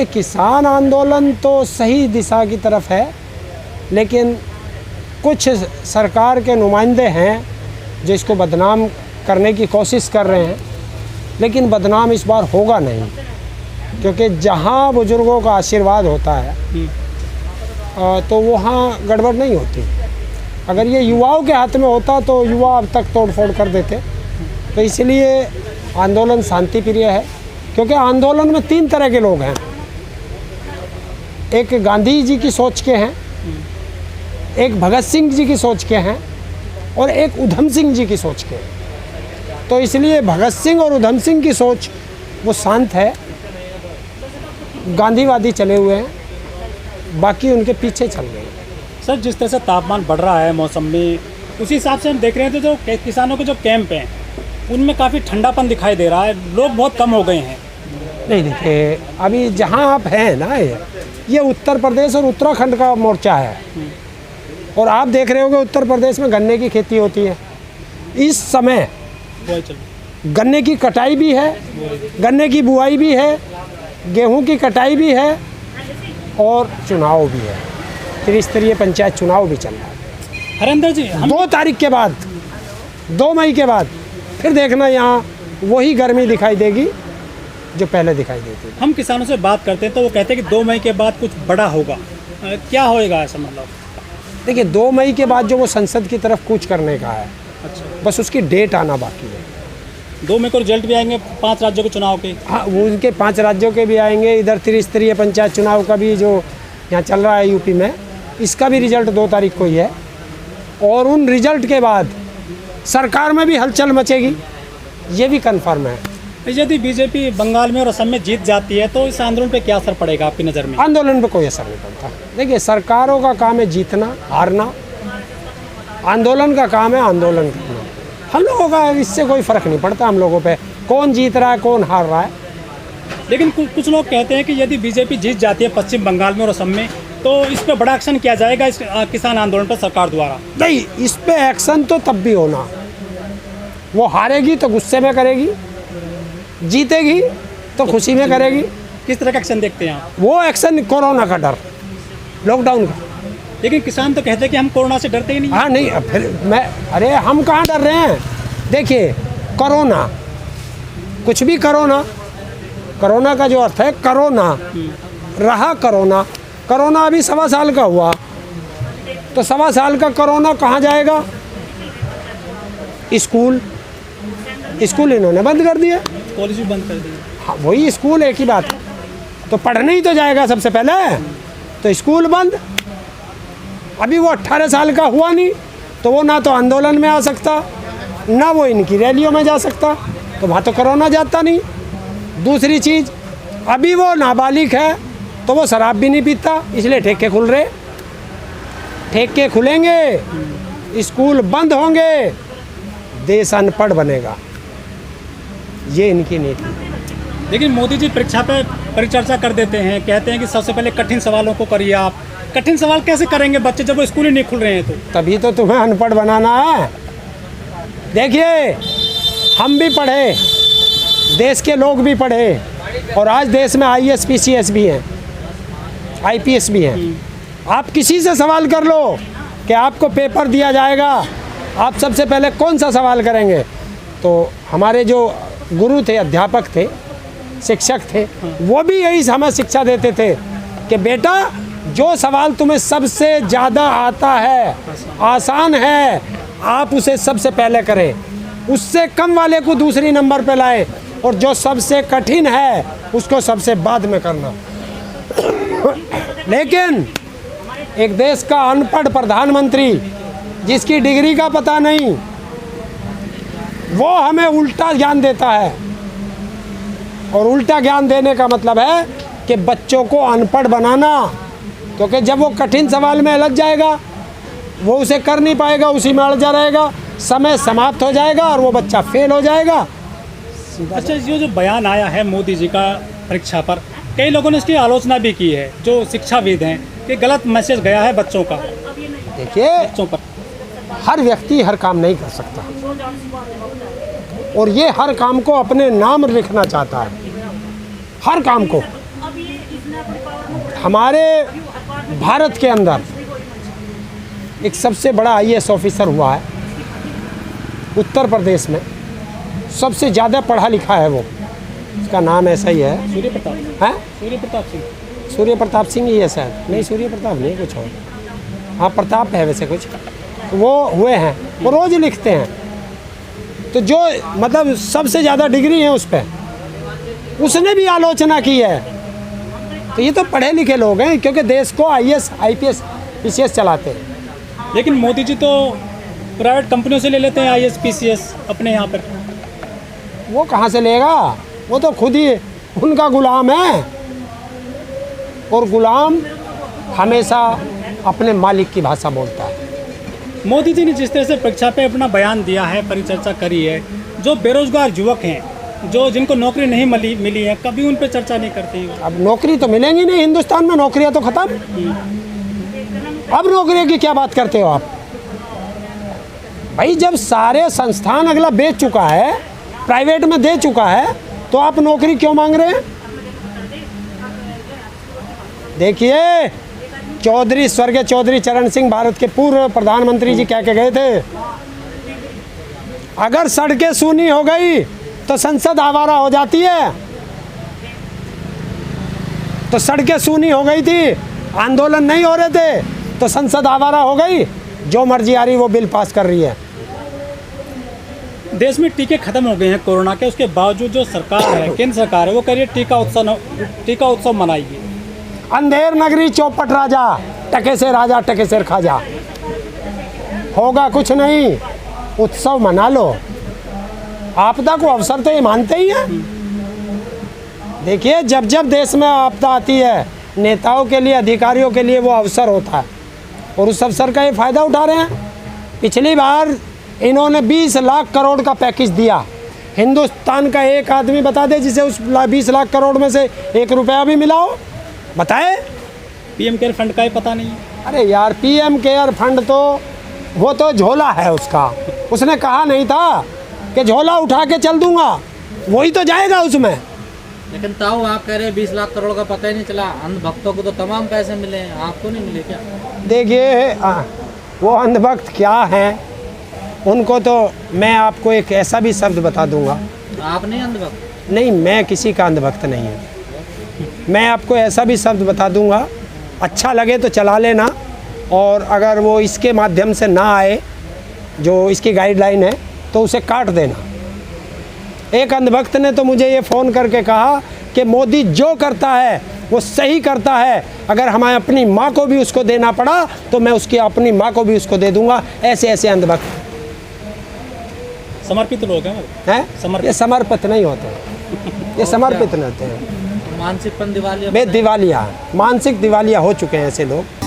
देखिए, किसान आंदोलन तो सही दिशा की तरफ है, लेकिन कुछ सरकार के नुमाइंदे हैं जो इसको बदनाम करने की कोशिश कर रहे हैं, लेकिन बदनाम इस बार होगा नहीं, क्योंकि जहां बुजुर्गों का आशीर्वाद होता है तो वहाँ गड़बड़ नहीं होती। अगर ये युवाओं के हाथ में होता तो युवा अब तक तोड़फोड़ कर देते। तो इसलिए आंदोलन शांति प्रिय है, क्योंकि आंदोलन में 3 तरह के लोग हैं। एक गांधी जी की सोच के हैं, एक भगत सिंह जी की सोच के हैं, और एक उधम सिंह जी की सोच के हैं। तो इसलिए भगत सिंह और उधम सिंह की सोच वो शांत है, गांधीवादी चले हुए हैं, बाकी उनके पीछे चल रहे हैं। सर, जिस तरह से तापमान बढ़ रहा है मौसम में, उसी हिसाब से हम देख रहे हैं तो जो किसानों के जो कैंप हैं उनमें काफ़ी ठंडापन दिखाई दे रहा है, लोग बहुत कम हो गए हैं। नहीं, देखिए, अभी जहाँ आप हैं ना, ये उत्तर प्रदेश और उत्तराखंड का मोर्चा है, और आप देख रहे होंगे उत्तर प्रदेश में गन्ने की खेती होती है। इस समय गन्ने की कटाई भी है, गन्ने की बुआई भी है, गेहूं की कटाई भी है, और चुनाव भी है। त्रिस्तरीय पंचायत चुनाव भी चल रहा है। हरेंद्र जी, 2 तारीख के बाद, 2 मई के बाद फिर देखना यहाँ वही गर्मी दिखाई देगी जो पहले दिखाई देती थी। हम किसानों से बात करते हैं तो वो कहते हैं कि 2 मई के बाद कुछ बड़ा होगा। क्या होएगा ऐसा मतलब? देखिए, 2 मई के बाद जो वो संसद की तरफ कूच करने का है, अच्छा, बस उसकी डेट आना बाकी है। 2 मई को रिजल्ट भी आएंगे 5 राज्यों के चुनाव के। हाँ, वो उनके 5 राज्यों के भी आएंगे। इधर त्रिस्तरीय पंचायत चुनाव का भी जो यहाँ चल रहा है यूपी में, इसका भी रिजल्ट 2 तारीख को ही है। और उन रिजल्ट के बाद सरकार में भी हलचल मचेगी, ये भी कन्फर्म है। यदि बीजेपी बंगाल में और असम में जीत जाती है तो इस आंदोलन पे क्या असर पड़ेगा आपकी नज़र में? आंदोलन पे कोई असर नहीं पड़ता। देखिए, सरकारों का काम है जीतना हारना, आंदोलन का काम है आंदोलन करना। हम लोगों का इससे कोई फ़र्क नहीं पड़ता, हम लोगों पे कौन जीत रहा है कौन हार रहा है। लेकिन कुछ लोग कहते हैं कि यदि बीजेपी जीत जाती है पश्चिम बंगाल में और असम में तो इस पर बड़ा एक्शन किया जाएगा इस किसान आंदोलन पर सरकार द्वारा। नहीं, इस पे एक्शन तो तब भी होना। वो हारेगी तो गुस्से में करेगी, जीतेगी तो खुशी में करेगी। किस तरह का एक्शन देखते हैं आप? वो एक्शन कोरोना का डर, लॉकडाउन का। लेकिन किसान तो कहते हैं कि हम कोरोना से डरते ही नहीं। हाँ, नहीं, फिर अरे हम कहाँ डर रहे हैं? देखिए, कोरोना, कुछ भी करोना, कोरोना का जो अर्थ है कोरोना रहा। कोरोना अभी 1.25 साल का हुआ, तो 1.25 साल का कोरोना कहाँ जाएगा? स्कूल इन्होंने बंद कर दिए, कॉलेज भी बंद कर दिए। हाँ, वही स्कूल एक ही बात है। तो पढ़ने ही तो जाएगा सबसे पहले, तो स्कूल बंद। अभी वो 18 साल का हुआ नहीं, तो वो ना तो आंदोलन में आ सकता, ना वो इनकी रैलियों में जा सकता, तो वहाँ तो कोरोना जाता नहीं। दूसरी चीज़, अभी वो नाबालिग है तो वो शराब भी नहीं पीता, इसलिए ठेके खुल रहे। ठेके खुलेंगे, स्कूल बंद होंगे, देश अनपढ़ बनेगा। ये इनकी नीति। लेकिन मोदी जी परीक्षा पे परिचर्चा कर देते हैं, कहते हैं कि सबसे पहले कठिन सवालों को करिए आप। कठिन सवाल कैसे करेंगे बच्चे जब वो स्कूल ही नहीं खुल रहे हैं? तो तभी तो तुम्हें अनपढ़ बनाना है। देखिए, हम भी पढ़े, देश के लोग भी पढ़े, और आज देश में IAS PCS भी हैं, IPS भी हैं। आप किसी से सवाल कर लो कि आपको पेपर दिया जाएगा, आप सबसे पहले कौन सा सवाल करेंगे? तो हमारे जो गुरु थे, अध्यापक थे, शिक्षक थे, वो भी यही हमें शिक्षा देते थे कि बेटा, जो सवाल तुम्हें सबसे ज़्यादा आता है, आसान है, आप उसे सबसे पहले करें, उससे कम वाले को दूसरी नंबर पे लाएं, और जो सबसे कठिन है उसको सबसे बाद में करना। लेकिन एक देश का अनपढ़ प्रधानमंत्री, जिसकी डिग्री का पता नहीं, वो हमें उल्टा ज्ञान देता है। और उल्टा ज्ञान देने का मतलब है कि बच्चों को अनपढ़ बनाना, क्योंकि जब वो कठिन सवाल में लग जाएगा, वो उसे कर नहीं पाएगा, उसी में अड़जा रहेगा, समय समाप्त हो जाएगा और वो बच्चा फेल हो जाएगा। अच्छा, ये जो बयान आया है मोदी जी का परीक्षा पर, कई लोगों ने इसकी आलोचना भी की है, जो शिक्षाविद हैं, कि गलत मैसेज गया है बच्चों का। देखिए, बच्चों पर हर व्यक्ति हर काम नहीं कर सकता, और ये हर काम को अपने नाम लिखना चाहता है, हर काम को। हमारे भारत के अंदर एक सबसे बड़ा आईएएस ऑफिसर हुआ है उत्तर प्रदेश में, सबसे ज़्यादा पढ़ा लिखा है वो, उसका नाम ऐसा ही है। सूर्य प्रताप हैं? सूर्य प्रताप सिंह। सूर्य प्रताप सिंह ही है शायद, नहीं सूर्य प्रताप नहीं, कुछ और, हाँ प्रताप है वैसे कुछ, वो हुए हैं, वो रोज़ लिखते हैं। तो जो मतलब सबसे ज़्यादा डिग्री है उस पर, उसने भी आलोचना की है। तो ये तो पढ़े लिखे लोग हैं, क्योंकि देश को आईएएस आईपीएस पीसीएस चलाते हैं। लेकिन मोदी जी तो प्राइवेट कंपनियों से ले लेते हैं आईएएस पीसीएस अपने यहाँ पर। वो कहाँ से लेगा, वो तो खुद ही उनका गुलाम है, और गुलाम हमेशा अपने मालिक की भाषा बोलता है। मोदी जी ने जिस तरह से परीक्षा पे अपना बयान दिया है, परिचर्चा करी है, जो बेरोजगार युवक हैं, जो जिनको नौकरी नहीं मिली है, कभी उन पर चर्चा नहीं करती। अब नौकरी तो मिलेंगी नहीं, हिंदुस्तान में नौकरियां तो खत्म, अब नौकरी की क्या बात करते हो आप भाई? जब सारे संस्थान अगला बेच चुका है, प्राइवेट में दे चुका है, तो आप नौकरी क्यों मांग रहे हैं? देखिए, स्वर्गीय चौधरी चरण सिंह, भारत के पूर्व प्रधानमंत्री जी, कह के गए थे, अगर सड़कें सूनी हो गई तो संसद आवारा हो जाती है। तो सड़कें सूनी हो गई थी, आंदोलन नहीं हो रहे थे, तो संसद आवारा हो गई, जो मर्जी आ रही वो बिल पास कर रही है। देश में टीके खत्म हो गए हैं कोरोना के, उसके बावजूद जो सरकार है, केंद्र सरकार है, वो कह रही है टीका उत्सव मनाएगी। अंधेर नगरी चौपट राजा, टके से राजा टके से खाजा, होगा कुछ नहीं, उत्सव मना लो। आपदा को अवसर तो ये मानते ही हैं। देखिए, जब जब देश में आपदा आती है, नेताओं के लिए, अधिकारियों के लिए वो अवसर होता है, और उस अवसर का ये फ़ायदा उठा रहे हैं। पिछली बार इन्होंने 20 लाख करोड़ का पैकेज दिया। हिंदुस्तान का एक आदमी बता दे जिसे उस 20 लाख करोड़ में से 1 रुपया भी मिला हो, बताए? पीएम केयर फंड का ही पता नहीं। अरे यार, पीएम केयर फंड तो वो तो झोला है उसका, उसने कहा नहीं था कि झोला उठा के चल दूंगा, वही तो जाएगा उसमें। लेकिन ताऊ आप कह रहे हैं 20 लाख करोड़ का पता ही नहीं चला, अंधभक्तों को तो तमाम पैसे मिले हैं, आपको नहीं मिले क्या? देखिए, वो अंधभक्त क्या हैं, उनको तो मैं आपको एक ऐसा भी शब्द बता दूंगा। आप नहीं अंधभक्त? नहीं, मैं किसी का अंधभक्त नहीं हूँ। मैं आपको ऐसा भी शब्द बता दूंगा, अच्छा लगे तो चला लेना, और अगर वो इसके माध्यम से ना आए, जो इसकी गाइडलाइन है, तो उसे काट देना। एक अंधभक्त ने तो मुझे ये फ़ोन करके कहा कि मोदी जो करता है वो सही करता है, अगर हमें अपनी माँ को भी उसको देना पड़ा तो मैं उसकी अपनी माँ को भी उसको दे दूंगा। ऐसे ऐसे अंधभक्त समर्पित लोग हैं। ये समर्पित नहीं होते, ये समर्पित नहीं होते हैं। मानसिकपन दिवालिया, दिवालिया, मानसिक दिवालिया हो चुके हैं ऐसे लोग।